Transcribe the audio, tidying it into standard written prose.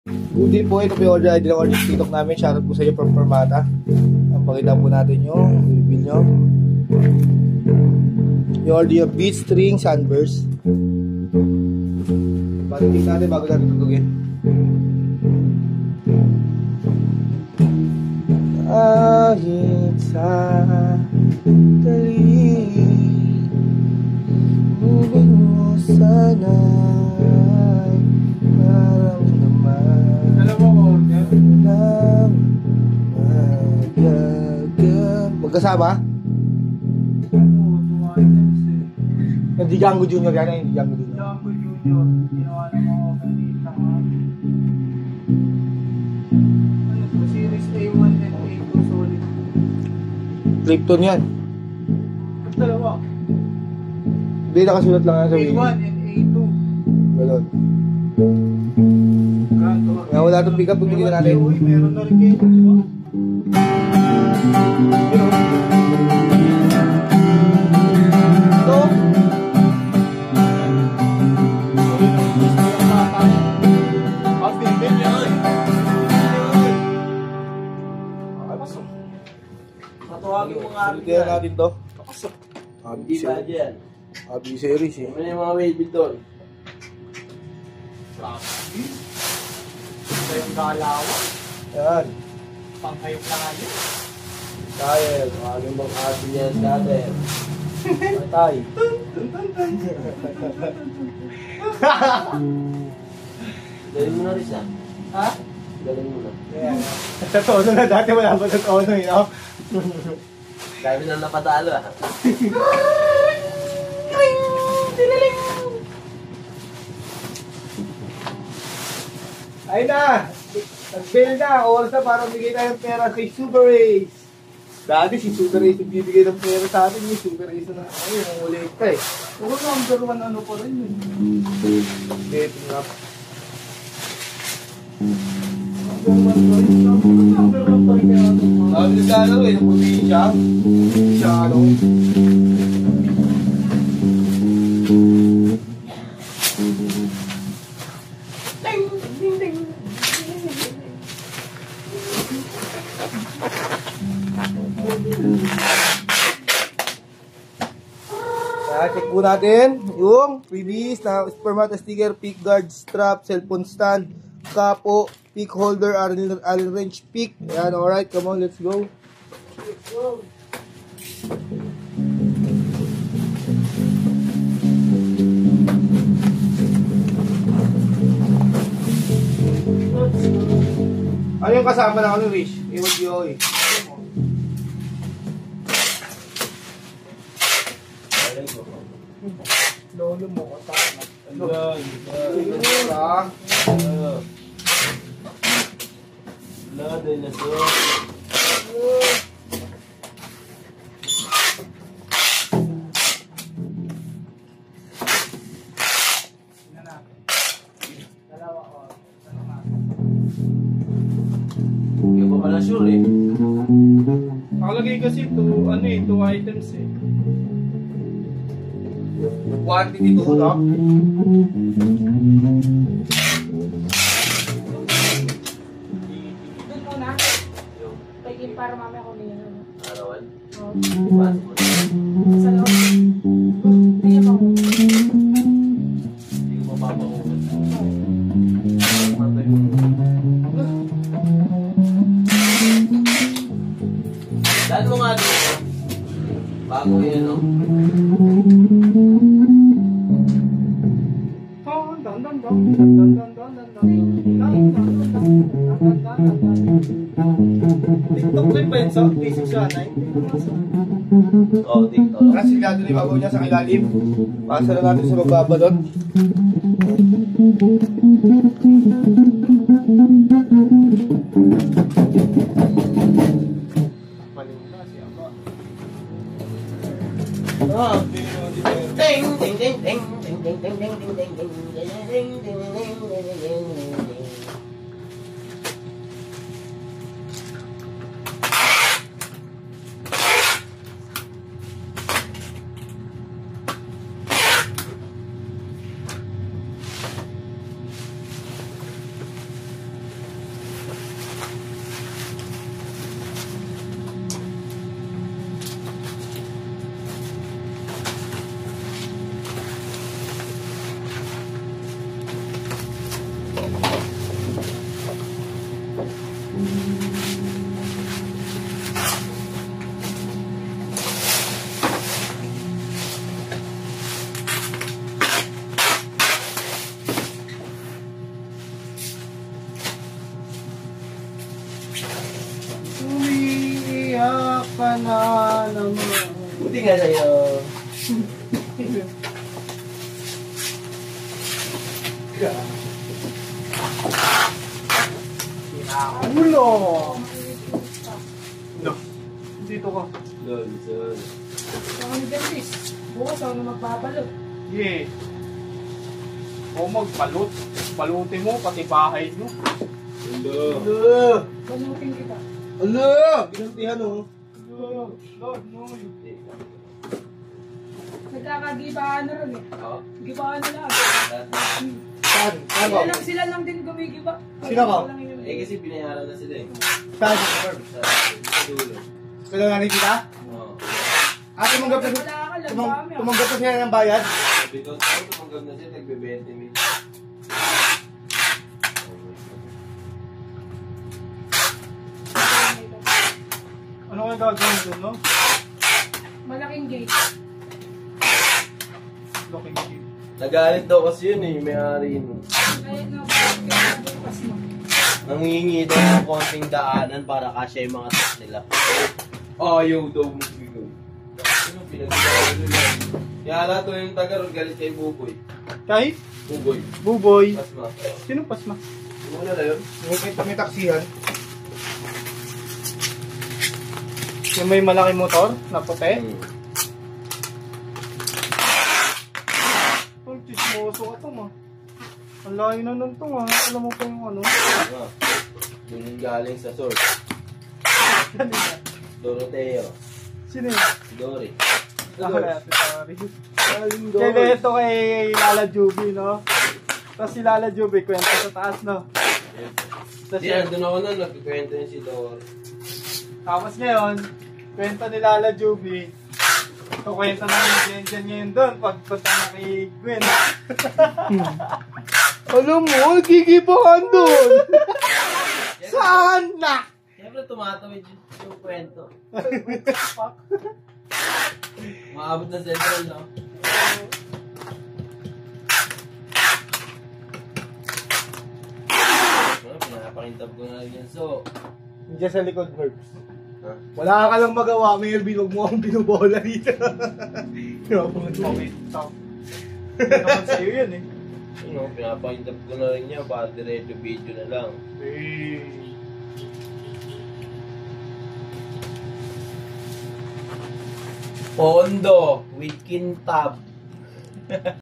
Good day po, ito po yung order ID ng order TikTok namin. Shoutout po sa inyo from Permata. Ang pakita po natin yung reveal nyo. Yung order yung beat string sunburst. Batitik natin bago natin tutugin. Kahit sa dali, muling mo sana'y maramdaman. Alam mo ko, Lang magagang. Magkasama? Yung Django Junior yan, yung Django Junior. Django Junior, ginawa ng mga organita nga. Ano to? Series A1 and A2 solid. Krypton yan. At dalawa. Hindi, nakasulat lang yan sa A1 and A2. Ganon. Kanto. Nga wala itong pick up, pag bigyan natin. Uy, meron na rin kayo, di ba? Ito. Matawagin mo nga rin Kaya natin to. Hindi ba dyan? Abi series eh. Ano yung mga waybill doon? Ito yung galawa. Yan. Pangkayok na nga yun. Kaya. Tawagin mong abi yan dati. Patay. Galing mo na rin siya. Ha? Galing mo na. Yan. Sa tono na dati wala pa sa tono eh. No? Kaya na napatalo ah. Ayun na! Nag-fail na! Oras na para bigay tayo ng pera kay Super Ace! Dati si Super Ace yung bibigay ng pera sa atin, yung Super Ace na ayun, ang ulit ka eh. Ako number 1 ano pa rin yun. Betting up. Number 1 pa rin kaya ito. Sabi na sa ano eh, sa probinsya. Siya ano. Check po natin yung freebies na Permata sticker, pick guard, strap, cellphone stand, kapo, pick holder, Allen wrench pick. Ayan, alright, come on, let's go. Ano yung kasama ng ano, Rich? Iwan diyo eh. Lolo mo, katama. Hindi ko pa pala sure eh. Nakalagay kasi two items eh. Quantity to, no? Doon muna. Pagin para mamaya ko niya. Arawan? Oo. Bukas mo na. Sa loob. Hindi niya pa Hindi ko mapapakunan. Matay mo. Daan mo nga dito. Bago yan no? TikTok clip ba yun sa basic siya, Nay? Oo, TikTok. Kasi lado ni bago niya sa ilalim. Pasa na natin sa magbaba doon. Ah, Ding ding ding ding ding ding ding ding ding ding ding ding ding ding ding. ka na naman. Buti nga sa'yo. Ulo! No. Dito ka. Lol, sir. Ang ni Dennis. Bukas ako na magbabalot. Yeah. O magbalot. Balutin mo, pati bahay nyo. Ala! Balutin kita. Ala! Ginantihan oh. Lord, no. Nagkakagibaan na rin eh. Oo. Gibaan na lang. Saan? Saan ka? Sila lang din gumigiba. Sino ka? Eh kasi binayaran na sila eh. Saan? Sa dulo. Kailangan kita? Oo. Tumanggap na Wala ka lang, dami ah. tumanggap na sila ng bayad? Sabi ko, saan tumanggap na siya, nagbe-20 mil. Ano nga gagawin doon, no? Malaking gate. Looking at you. Nagalit daw kasi yun eh, yung may-ari mo. Kaya na bukas mo. Nangingi daw ng konting daanan para kasya yung mga tas nila. Ayaw daw magbigay. Ano pinag-igawa nila? Kaya lahat to yung taga-rod galit kay Buboy. Kahit? Buboy. Buboy. Pasma. Sino pasma? Muna na yun? May taksihan. Yung may malaking motor na puti? Ang chismoso ka to, ma. Ang layo na nun to, ma. Alam mo pa yung ano? Yun yung galing sa source. Doroteo. Sino yun? Si Dory. Sorry. Kaya ito kay Lala Juby, no? Tapos si Lala Juby, kwento sa taas, no? Tapos Di, andun ako nun, nagkikwento yun si Dory. tapos ngayon, kwento ni Lala Juby, kukwento namin ni Jenjen ngayon doon, pagpunta na kay Gwen. Alam mo, nagigibahan doon. Saan na? Siyempre tumatawid yung kwento. Maabot na central, no? Pinapakintab ko na rin yan. So, Diyan sa likod, Herbs. ha? Wala ka lang magawa, Melvin. Huwag mo akong binubola dito. Okay, stop. Hindi naman sa'yo yun eh. Ano, pinapakintab ko na rin yan. Para diretso video na lang. Pondo with kintab.